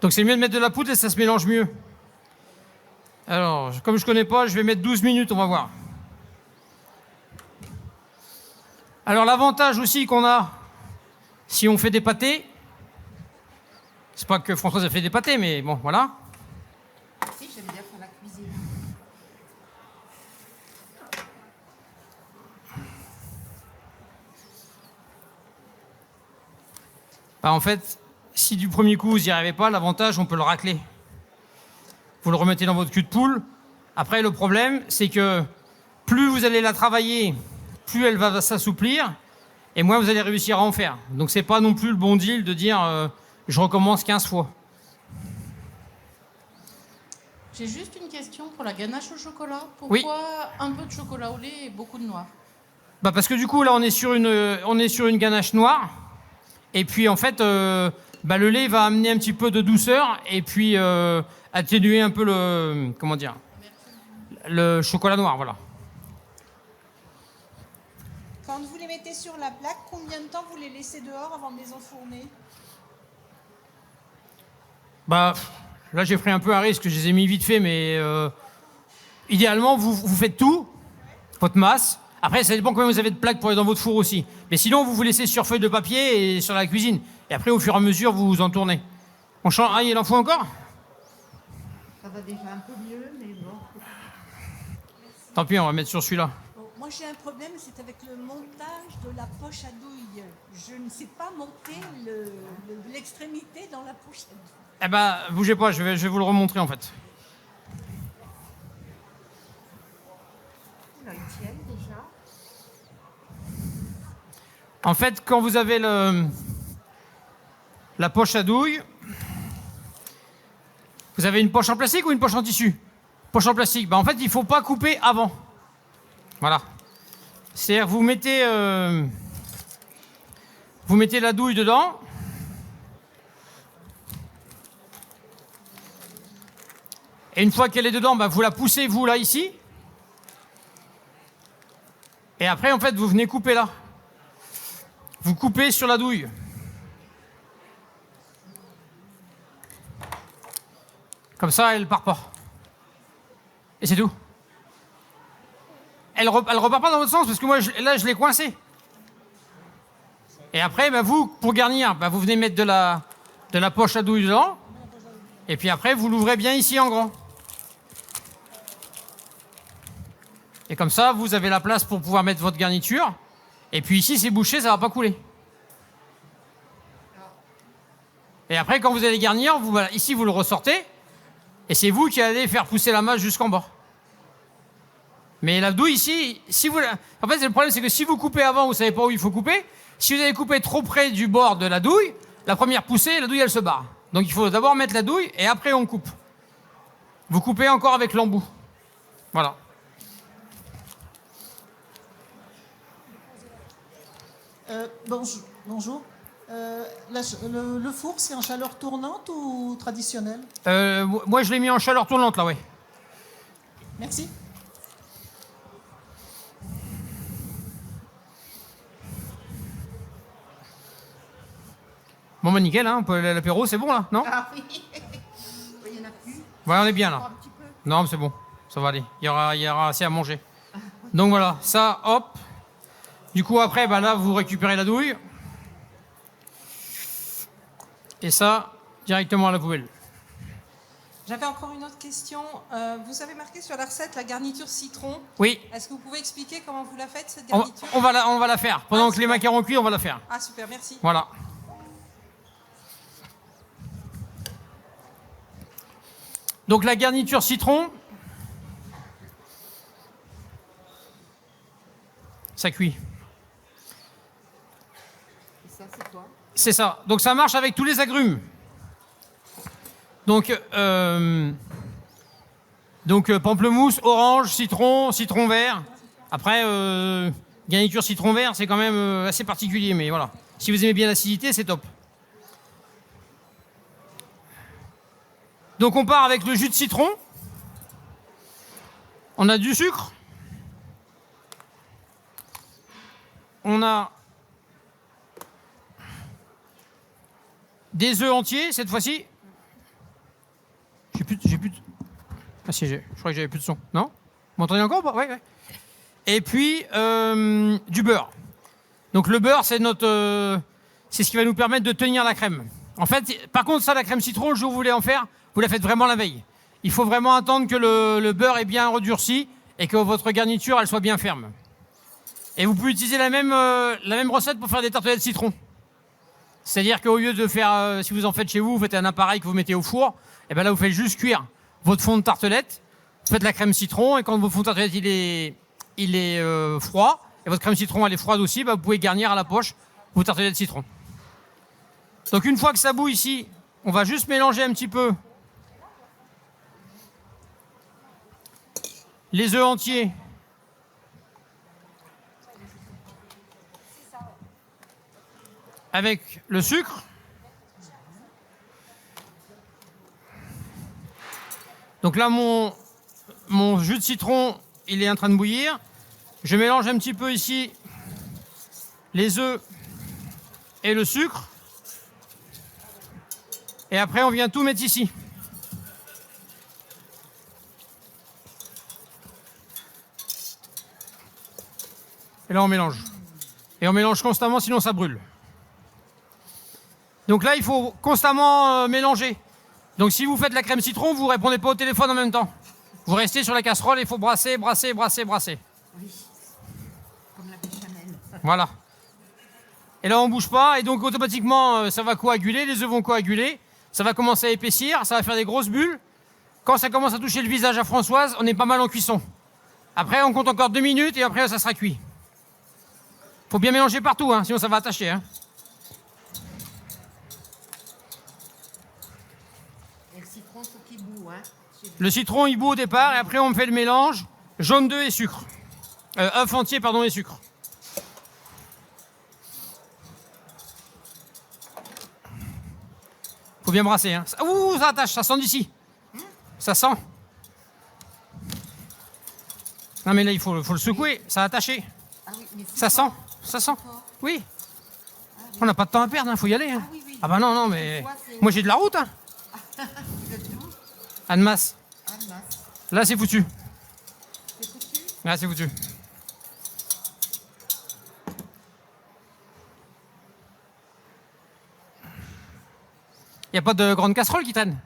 Donc c'est mieux de mettre de la poudre et ça se mélange mieux. Alors, comme je connais pas, je vais mettre 12 minutes, on va voir. Alors l'avantage aussi qu'on a, si on fait des pâtés, c'est pas que Françoise a fait des pâtés, mais bon, voilà. Si, j'aime bien faire la cuisine. Bah, en fait, si du premier coup vous n'y arrivez pas, l'avantage, on peut le racler. Vous le remettez dans votre cul de poule. Après, le problème, c'est que plus vous allez la travailler, plus elle va s'assouplir, et moins vous allez réussir à en faire. Donc c'est pas non plus le bon deal de dire je recommence 15 fois. J'ai juste une question pour la ganache au chocolat. Oui. Pourquoi un peu de chocolat au lait et beaucoup de noix? Bah parce que du coup, là, on est sur une ganache noire. Et puis, en fait, le lait va amener un petit peu de douceur et puis atténuer un peu le chocolat noir, voilà. Quand vous les mettez sur la plaque, combien de temps vous les laissez dehors avant de les enfourner? Bah, là, j'ai pris un peu un risque, je les ai mis vite fait, mais idéalement, vous faites tout, votre masse. Après, ça dépend combien vous avez de plaques pour aller dans votre four aussi. Mais sinon, vous laissez sur feuille de papier et sur la cuisine. Et après, au fur et à mesure, vous en tournez. On change. Ah, il en faut encore? Ça va déjà un peu mieux, mais bon. Tant pis, on va mettre sur celui-là. Bon, moi j'ai un problème, c'est avec le montage de la poche à douille. Je ne sais pas monter l'extrémité dans la poche à douille. Eh ben, bougez pas, je vais vous le remontrer en fait. Là, ils tiennent déjà. En fait, quand vous avez la poche à douille, vous avez une poche en plastique ou une poche en tissu? Poche en plastique. En fait, il ne faut pas couper avant. Voilà. C'est-à-dire, vous mettez la douille dedans. Et une fois qu'elle est dedans, vous la poussez, vous, là, ici. Et après, en fait, vous venez couper là. Vous coupez sur la douille. Comme ça, elle part pas. Et c'est tout. Elle repart pas dans votre sens, parce que moi, là, je l'ai coincée. Et après, vous, pour garnir, vous venez mettre de la poche à douille dedans. Et puis après, vous l'ouvrez bien ici en grand. Et comme ça, vous avez la place pour pouvoir mettre votre garniture. Et puis ici, c'est bouché, ça ne va pas couler. Et après, quand vous allez garnir, ici, vous le ressortez. Et c'est vous qui allez faire pousser la masse jusqu'en bas. Mais la douille ici, en fait, le problème, c'est que si vous coupez avant, vous ne savez pas où il faut couper. Si vous avez coupé trop près du bord de la douille, la première poussée, la douille, elle se barre. Donc il faut d'abord mettre la douille et après, on coupe. Vous coupez encore avec l'embout. Voilà. Bonjour. Le four, c'est en chaleur tournante ou traditionnelle? Moi, je l'ai mis en chaleur tournante, là, oui. Merci. Bon, nickel, hein, l'apéro, c'est bon, là, non? Ah oui. Il y en a plus. Ouais, on est bien, là. Un petit peu. Non, mais c'est bon, ça va aller. Il y aura assez à manger. Donc voilà, ça, hop. Du coup, après, là, vous récupérez la douille. Et ça, directement à la poubelle. J'avais encore une autre question. Vous avez marqué sur la recette la garniture citron. Oui, Est-ce que vous pouvez expliquer comment vous la faites, cette on, garniture? on va la faire. Pendant que les super. macarons cuisent, on va la faire. Ah, super, merci. Voilà. Donc la garniture citron, ça cuit. Et ça, c'est quoi? C'est ça. Donc ça marche avec tous les agrumes. Donc pamplemousse, orange, citron, citron vert. Après, garniture citron vert, c'est quand même assez particulier, mais voilà. Si vous aimez bien l'acidité, c'est top. Donc on part avec le jus de citron. On a du sucre. On a des œufs entiers cette fois-ci. J'ai plus de... Ah si, je crois que j'avais plus de son. Non? Vous m'entendez encore ou pas? Ouais. Et puis du beurre. Donc le beurre, c'est c'est ce qui va nous permettre de tenir la crème. En fait, par contre, ça, la crème citron, le jour où vous voulez en faire, vous la faites vraiment la veille. Il faut vraiment attendre que le beurre est bien redurci et que votre garniture, elle soit bien ferme. Et vous pouvez utiliser la même recette pour faire des tartelettes citron. C'est-à-dire qu'au lieu de faire, si vous en faites chez vous, vous faites un appareil que vous mettez au four, et bien là, vous faites juste cuire votre fond de tartelette, vous faites la crème citron, et quand votre fond de tartelette, il est froid, et votre crème citron, elle est froide aussi, vous pouvez garnir à la poche vos tartelettes citron. Donc une fois que ça bout ici, on va juste mélanger un petit peu les œufs entiers avec le sucre. Donc là, mon jus de citron, il est en train de bouillir. Je mélange un petit peu ici les œufs et le sucre. Et après, on vient tout mettre ici. Et là, on mélange. Et on mélange constamment, sinon ça brûle. Donc là, il faut constamment mélanger. Donc si vous faites la crème citron, vous ne répondez pas au téléphone en même temps. Vous restez sur la casserole et il faut brasser, brasser, brasser, brasser. Oui, comme la béchamel. Voilà. Et là, on ne bouge pas. Et donc, automatiquement, ça va coaguler. Les œufs vont coaguler. Ça va commencer à épaissir. Ça va faire des grosses bulles. Quand ça commence à toucher le visage à Françoise, on est pas mal en cuisson. Après, on compte encore 2 minutes et après, ça sera cuit. Faut bien mélanger partout, hein, sinon ça va attacher. Hein. Et le citron, faut qu'il bout, hein. Le citron, il bout au départ et après, on fait le mélange jaune d'œuf et sucre. Œuf entier, pardon, et sucre. Faut bien brasser. Hein. Ouh, ça attache, ça sent d'ici. Ça sent. Non, mais là, il faut le secouer, ça a attaché. Ah oui, mais Ça sent, ça sent. Oui. On n'a pas de temps à perdre, il faut y aller. Hein. Ah oui, oui. Ah bah non, mais Toi, c'est- moi j'ai de la route. Hein. Vous êtes d'où? Annemasse. Ah, mince. Là, c'est foutu. C'est foutu? Là, c'est foutu. Il n'y a pas de grande casserole qui traîne?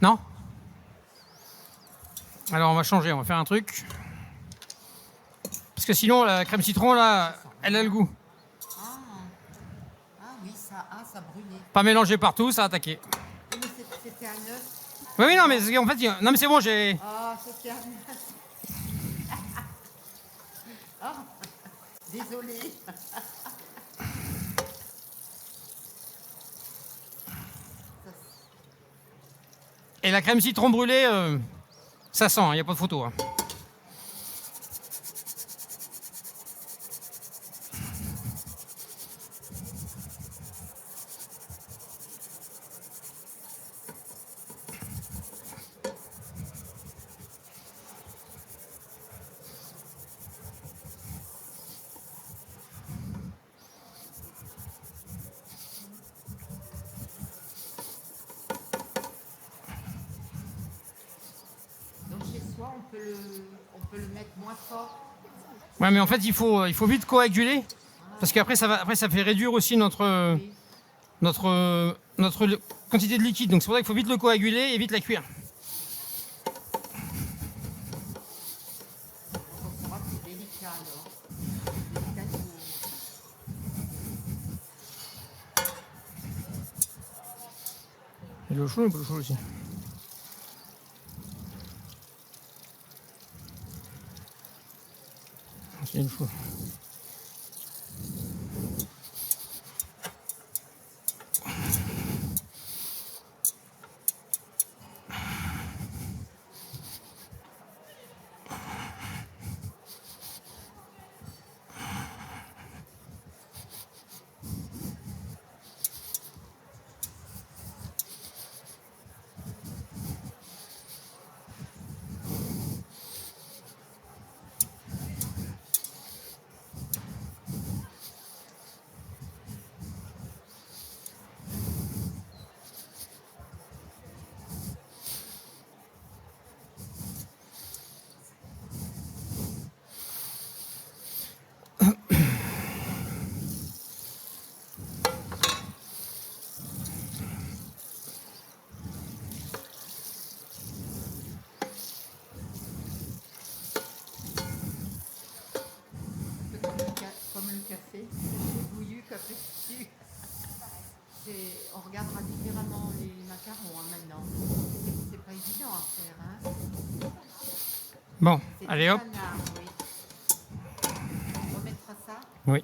Non? Alors, on va changer, on va faire un truc. Parce que sinon, la crème citron, là, elle a le goût. Ah oui, ça brûlait. Pas mélanger partout, ça a attaqué. Oui, mais c'était un œuf. Oui, oui, non, mais en fait, non, mais c'est bon, j'ai. Ah, c'était un œuf. Ah, désolé. Et la crème citron brûlée, ça sent, il n'y a pas de photo. Hein. Donc chez soi, on peut le mettre moins fort. Ouais, mais en fait, il faut vite coaguler. Parce qu'après, après, ça fait réduire aussi notre quantité de liquide. Donc c'est pour ça qu'il faut vite le coaguler et vite la cuire. Donc ça va, c'est délicat alors. Délicat, Il y a l'eau chaude ou pas l'eau chaude aussi? C'est une chaude. comme le café, bouillu, café dessus. On regardera différemment les macarons hein, maintenant. C'est pas évident à faire. Hein. Bon, C'est allez du hop. canard, oui. On remettra ça. Oui.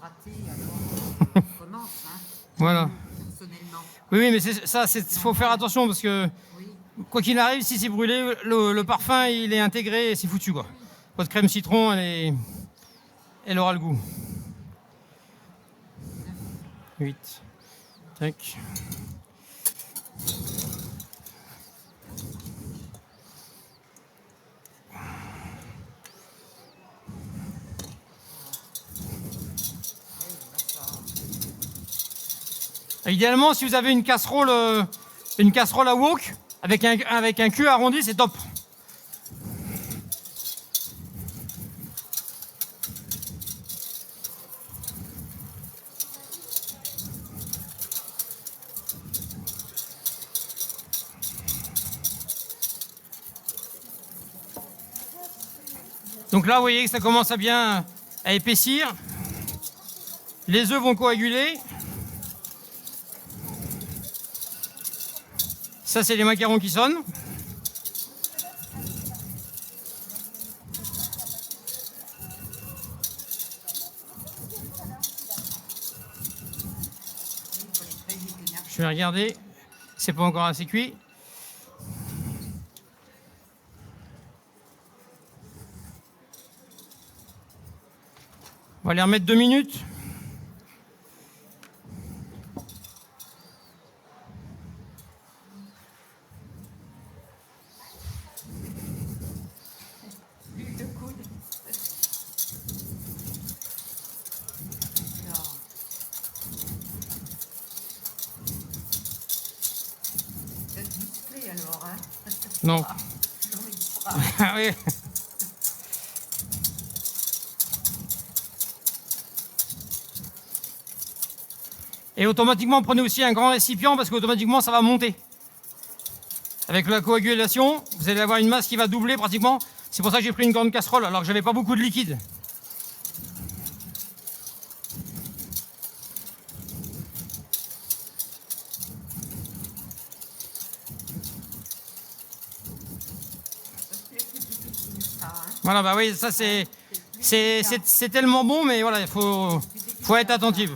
raté, alors on commence, hein, Voilà. personnellement. Oui, mais faut faire attention parce que Oui, quoi qu'il arrive, si c'est brûlé, le parfum il est intégré et c'est foutu quoi. Votre crème citron, elle aura le goût. 8. Tac. Idéalement, si vous avez une casserole à wok avec un cul arrondi, c'est top. Donc là, vous voyez que ça commence à bien à épaissir. Les œufs vont coaguler. Ça, c'est les macarons qui sonnent. Je vais regarder. C'est pas encore assez cuit. On va les remettre 2 minutes. plus de coude. Non. Vous êtes musclé alors, hein? Non. Non, mais pas. Ah oui. Et automatiquement, prenez aussi un grand récipient parce qu'automatiquement, ça va monter. Avec la coagulation, vous allez avoir une masse qui va doubler pratiquement. C'est pour ça que j'ai pris une grande casserole alors que j'avais pas beaucoup de liquide. Voilà, bah oui, ça c'est tellement bon, mais voilà, il faut être attentif.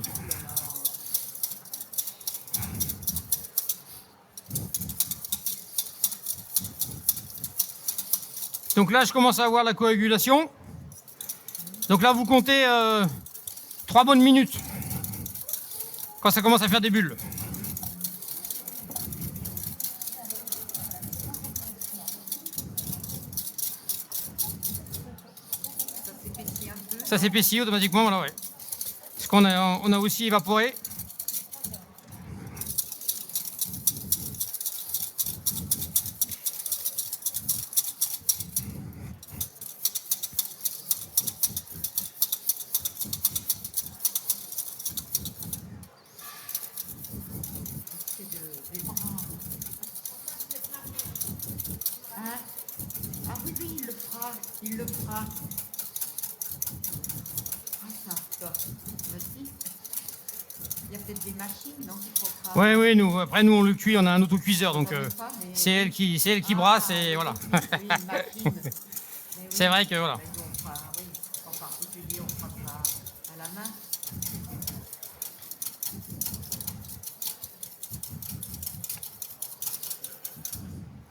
Donc là, je commence à avoir la coagulation. Donc là, vous comptez 3 bonnes minutes quand ça commence à faire des bulles. Ça s'épaissit automatiquement, voilà, ouais. Parce qu'on a aussi évaporé. Hein? Ah oui, oui, il le fera, il le fera. Ah, ça, toi. Vas-y. Il y a peut-être des machines, non, qui fera. Ouais, oui, nous on le cuit, on a un autocuiseur, donc On savait pas, mais- c'est elle qui brasse et voilà. Oui, une machine. Mais oui. C'est vrai que voilà. Mais nous, on fera, oui, en particulier, on fera ça à la main.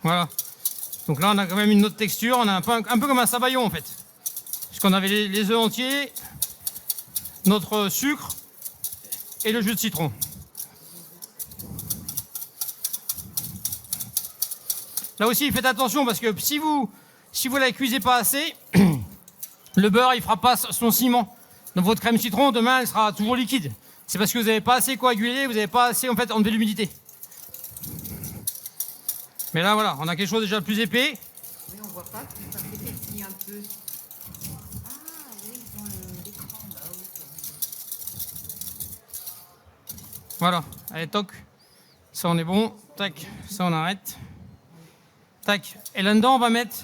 Voilà. Donc là, on a quand même une autre texture, on a un peu comme un sabayon en fait. Puisqu'on avait les œufs entiers, notre sucre et le jus de citron. Là aussi, faites attention parce que si vous la cuisez pas assez, le beurre il fera pas son ciment. Donc votre crème citron, demain, elle sera toujours liquide. C'est parce que vous n'avez pas assez coagulé, vous n'avez pas assez en fait enlevé l'humidité. Mais là, voilà, on a quelque chose déjà de plus épais. Oui, on voit pas que ça s'épaissit un peu. Ah oui, dans l'écran, bah oui. Voilà, allez, toc. Ça, on est bon. Tac, ça, on arrête. Tac. Et là-dedans, on va mettre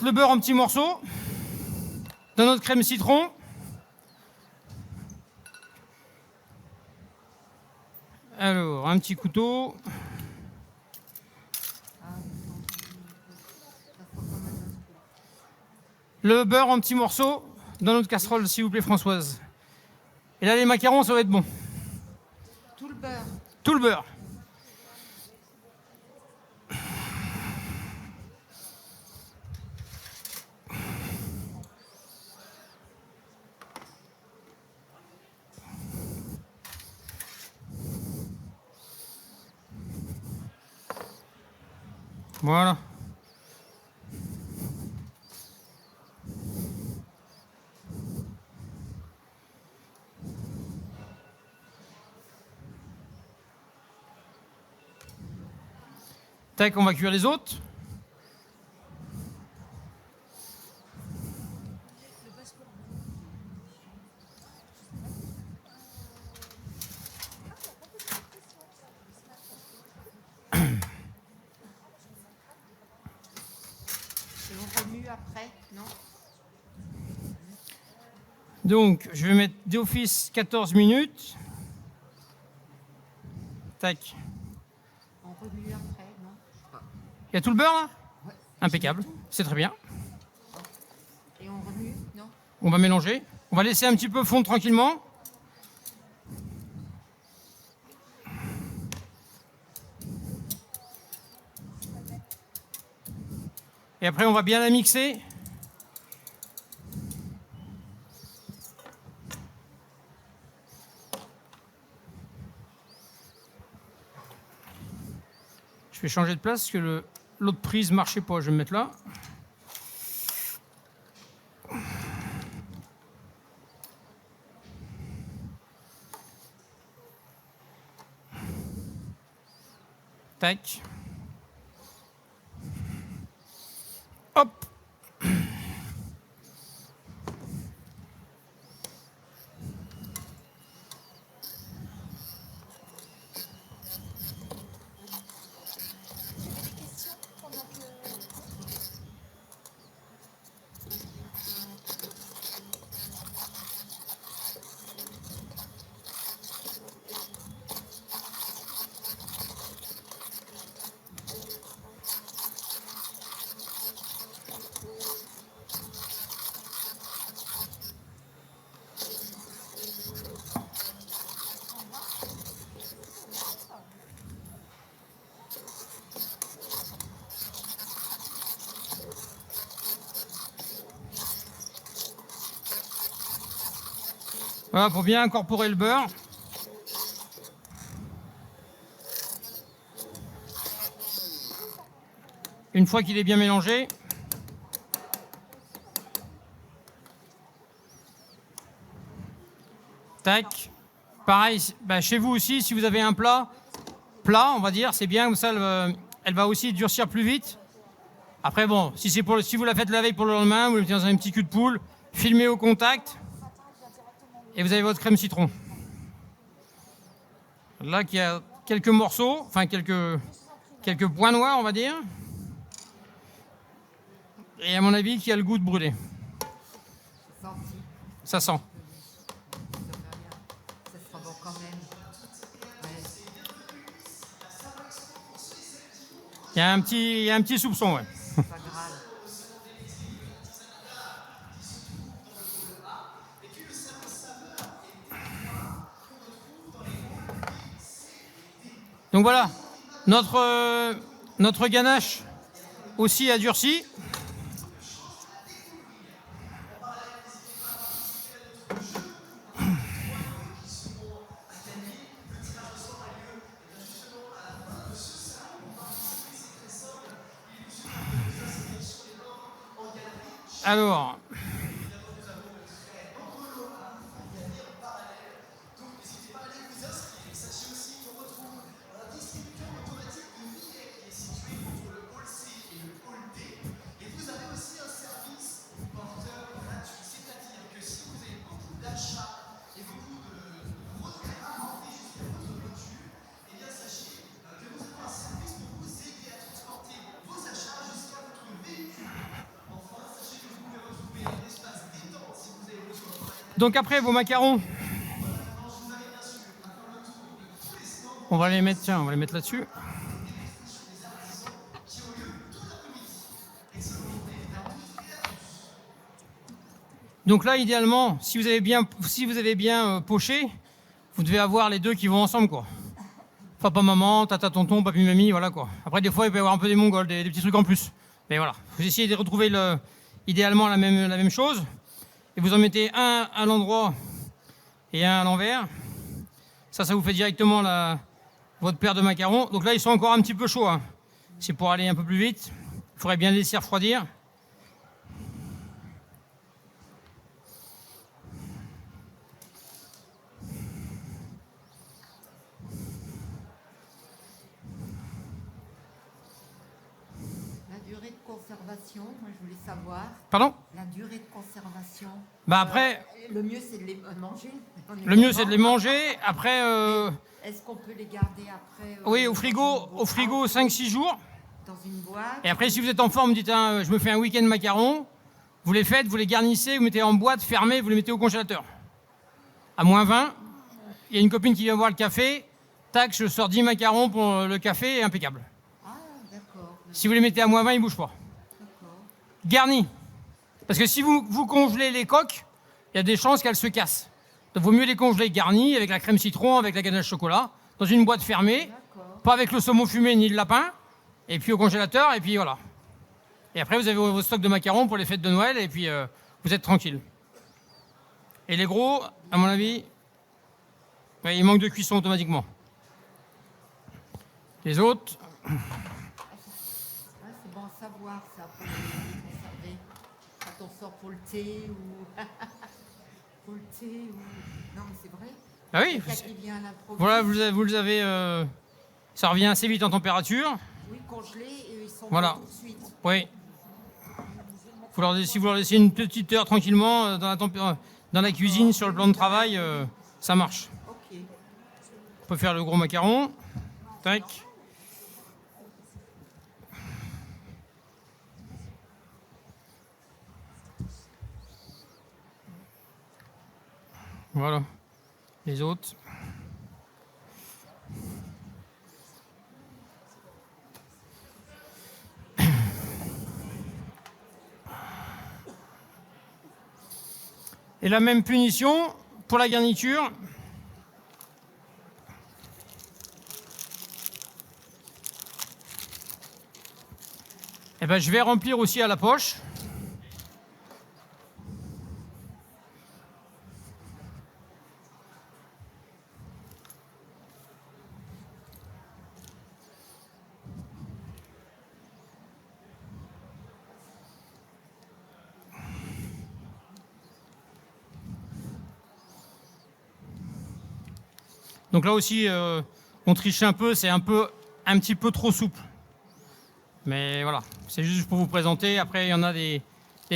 le beurre en petits morceaux dans notre crème citron. Alors, un petit couteau. Le beurre en petits morceaux dans notre casserole, s'il vous plaît, Françoise. Et là, les macarons, ça va être bon. Tout le beurre. Tout le beurre. Voilà. Tac, on va cuire les autres. Et on remue après, non? Donc, je vais mettre d'office 14 minutes. Tac. On remue après, non? Il y a tout le beurre là? Ouais. Impeccable. C'est très bien. Et on remue, non? On va mélanger. On va laisser un petit peu fondre tranquillement. Et après, on va bien la mixer. Je vais changer de place parce que l'autre prise ne marchait pas. Je vais me mettre là. Tac. Hop. Voilà, pour bien incorporer le beurre. Une fois qu'il est bien mélangé, tac. Pareil, chez vous aussi, si vous avez un plat, on va dire, c'est bien, comme ça, elle va aussi durcir plus vite. Après, bon, si vous la faites la veille pour le lendemain, vous le mettez dans un petit cul de poule, filmez au contact, et vous avez votre crème citron. Là, il y a quelques morceaux, enfin quelques points noirs, on va dire. Et à mon avis, qui a le goût de brûler. Senti. Ça sent. Ça sera bon quand même. Ouais. Il y a un petit soupçon, ouais. C'est pas grave. Donc voilà, notre ganache aussi a durci. Alors, donc après vos macarons, on va les mettre là-dessus. Donc là, idéalement, si vous avez bien poché, vous devez avoir les deux qui vont ensemble, quoi. Papa, maman, tata, tonton, papy, mamie, voilà, quoi. Après, des fois, il peut y avoir un peu des mongols, des petits trucs en plus. Mais voilà, vous essayez de retrouver idéalement la même chose. Et vous en mettez un à l'endroit et un à l'envers. Ça vous fait directement votre paire de macarons. Donc là, ils sont encore un petit peu chauds, hein. C'est pour aller un peu plus vite. Il faudrait bien les laisser refroidir. La durée de conservation, moi je voulais savoir. Pardon? La durée de conservation. Après, le mieux c'est de les manger. le mieux c'est de les manger. Après, est-ce qu'on peut les garder après oui, au frigo 5-6 jours. Dans une boîte. Et après, si vous êtes en forme, vous dites je me fais un week-end macarons. Vous les faites, vous les garnissez, vous mettez en boîte fermée, vous les mettez au congélateur. À -20, il y a une copine qui vient boire le café. Tac, je sors 10 macarons pour le café, impeccable. Ah, d'accord. Si vous les mettez à -20, ils ne bougent pas. D'accord. Garni. Parce que si vous congelez les coques, il y a des chances qu'elles se cassent. Donc, il vaut mieux les congeler garnis avec la crème citron, avec la ganache chocolat, dans une boîte fermée, pas avec le saumon fumé ni le lapin, et puis au congélateur, et puis voilà. Et après, vous avez vos stocks de macarons pour les fêtes de Noël, et puis vous êtes tranquille. Et les gros, à mon avis, ouais, ils manquent de cuisson automatiquement. Les autres, Ouais, c'est bon à savoir ça pour les conserver. Quand on sort pour le thé ou. pour le thé ou. Non, mais c'est vrai. ah oui, Quelqu'un qui vient à l'improviste. voilà, vous les avez, ça revient assez vite en température. Oui, congelés et ils sont Voilà. bons tout de suite. Oui. Si vous leur laissez une petite heure tranquillement dans la cuisine, sur le plan de travail, ça marche. Ok. On peut faire le gros macaron. Tac. Voilà. Les autres. Et la même punition pour la garniture. Eh ben, je vais remplir aussi à la poche. Donc là aussi, on triche un peu, c'est un petit peu trop souple. Mais voilà, c'est juste pour vous présenter. Après, il y en a des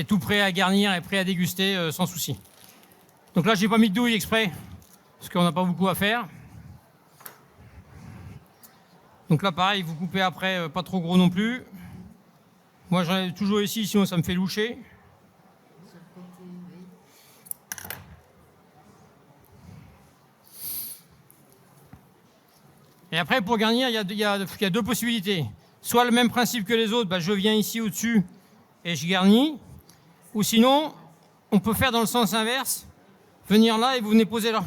tout prêts à garnir et prêts à déguster sans souci. Donc là, j'ai pas mis de douille exprès, parce qu'on n'a pas beaucoup à faire. Donc là, pareil, vous coupez après, pas trop gros non plus. Moi, j'en ai toujours ici, sinon ça me fait loucher. Sur le côté, oui. Et après, pour garnir, il y a deux possibilités. Soit le même principe que les autres, bah, je viens ici au-dessus et je garnis. Ou sinon, on peut faire dans le sens inverse, venir là et vous venez poser là.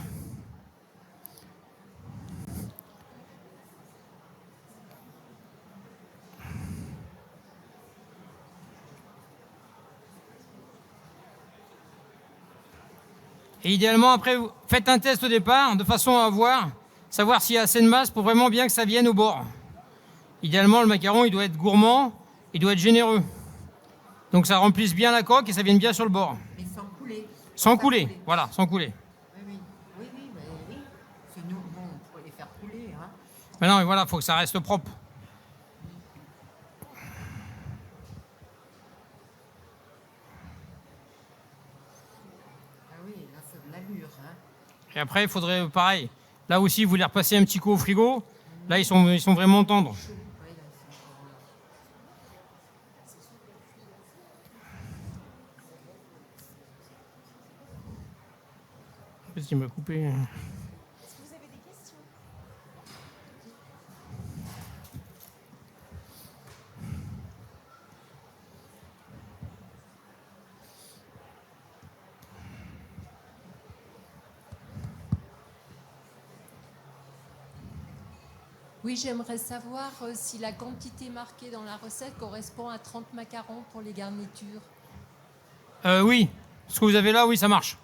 Et idéalement, après, vous faites un test au départ, de façon à savoir s'il y a assez de masse pour vraiment bien que ça vienne au bord. Idéalement, le macaron, il doit être gourmand, il doit être généreux. Donc ça remplisse bien la coque et ça vienne bien sur le bord. Mais sans couler. Sans couler, voilà, sans couler. Oui, oui. Oui, mais oui. C'est nous, bon, on pourrait les faire couler, hein. Mais non, mais voilà, il faut que ça reste propre. Ah oui, là, c'est de l'allure, hein. Et après, il faudrait, pareil, là aussi, vous les repassez un petit coup au frigo. Là, ils sont vraiment tendres. Oui, là, ils sont encore là. Qu'est-ce qu'il m'a coupé? Est-ce que vous avez des questions? Oui, j'aimerais savoir si la quantité marquée dans la recette correspond à 30 macarons pour les garnitures. Oui, ce que vous avez là, oui, ça marche.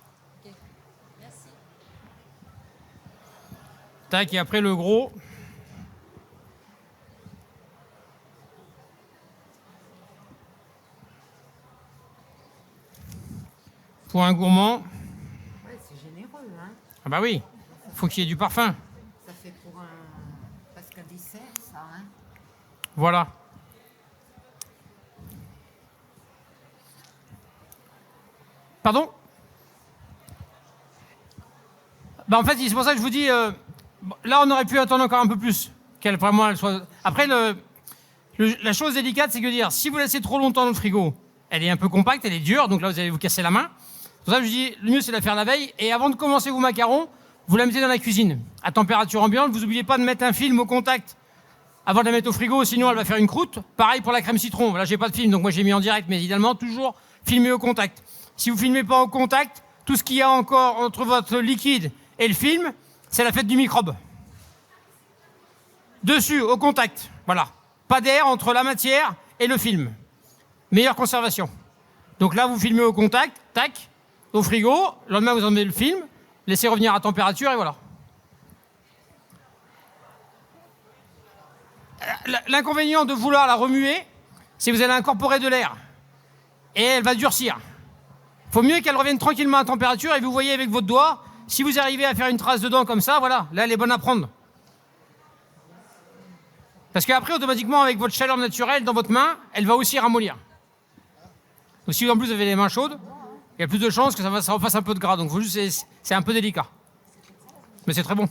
Ok. Merci. Tac, et après le gros. Pour un gourmand, Ouais, c'est généreux, hein. ah bah oui, faut qu'il y ait du parfum. Ça fait pour un presque un dessert, ça, hein. Voilà. Pardon? Bah en fait, c'est pour ça que je vous dis, là on aurait pu attendre encore un peu plus qu'elle vraiment elle soit. Après, la chose délicate, c'est que dire, si vous laissez trop longtemps dans le frigo, elle est un peu compacte, elle est dure, donc là vous allez vous casser la main. C'est pour ça que je dis, le mieux c'est de la faire la veille, et avant de commencer vos macarons, vous la mettez dans la cuisine, à température ambiante. Vous n'oubliez pas de mettre un film au contact avant de la mettre au frigo, sinon elle va faire une croûte. Pareil pour la crème citron. Là, j'ai pas de film, donc moi j'ai mis en direct, mais idéalement toujours filmer au contact. Si vous filmez pas au contact, tout ce qu'il y a encore entre votre liquide et le film, c'est la fête du microbe. Dessus, au contact, voilà. Pas d'air entre la matière et le film. Meilleure conservation. Donc là, vous filmez au contact, tac, au frigo. Le lendemain, vous enlevez le film, laissez revenir à température et voilà. L'inconvénient de vouloir la remuer, c'est que vous allez incorporer de l'air. Et elle va durcir. Il faut mieux qu'elle revienne tranquillement à température et vous voyez avec votre doigt, si vous arrivez à faire une trace dedans comme ça, voilà, là elle est bonne à prendre. Parce qu'après, automatiquement, avec votre chaleur naturelle dans votre main, elle va aussi ramollir. Donc si en plus vous avez les mains chaudes, il y a plus de chances que ça refasse un peu de gras. Donc c'est un peu délicat. Mais c'est très bon.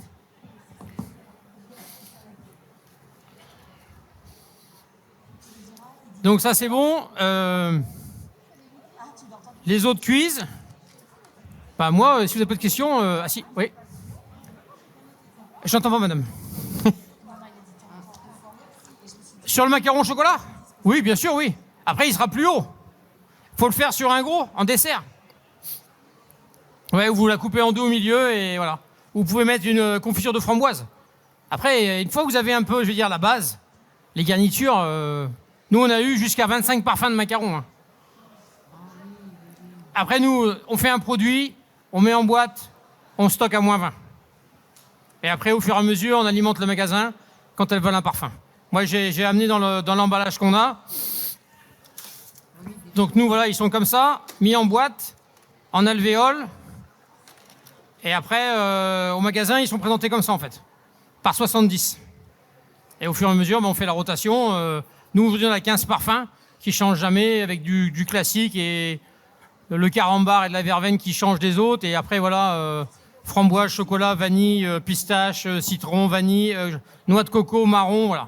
Donc ça c'est bon. Les autres cuisent. Bah moi, si vous n'avez pas de questions... ah si, oui. J'entends pas, madame. Sur le macaron au chocolat? Oui, bien sûr, oui. Après, il sera plus haut. Il faut le faire sur un gros, en dessert. Ouais, vous la coupez en deux au milieu et voilà. Vous pouvez mettre une confiture de framboise. Après, une fois que vous avez un peu, je veux dire, la base, les garnitures, nous, on a eu jusqu'à 25 parfums de macarons. Hein. Après, nous, on fait un produit, on met en boîte, on stocke à -20. Et après, au fur et à mesure, on alimente le magasin quand elles veulent un parfum. Moi, j'ai amené dans l'emballage qu'on a. Donc nous, voilà, ils sont comme ça, mis en boîte, en alvéole. Et après, au magasin, ils sont présentés comme ça, en fait, par 70. Et au fur et à mesure, on fait la rotation. Nous, aujourd'hui, on a 15 parfums qui ne changent jamais, avec du classique et le carambar et de la verveine qui changent des autres. Et après, voilà, framboise, chocolat, vanille, pistache, citron, vanille, noix de coco, marron, voilà.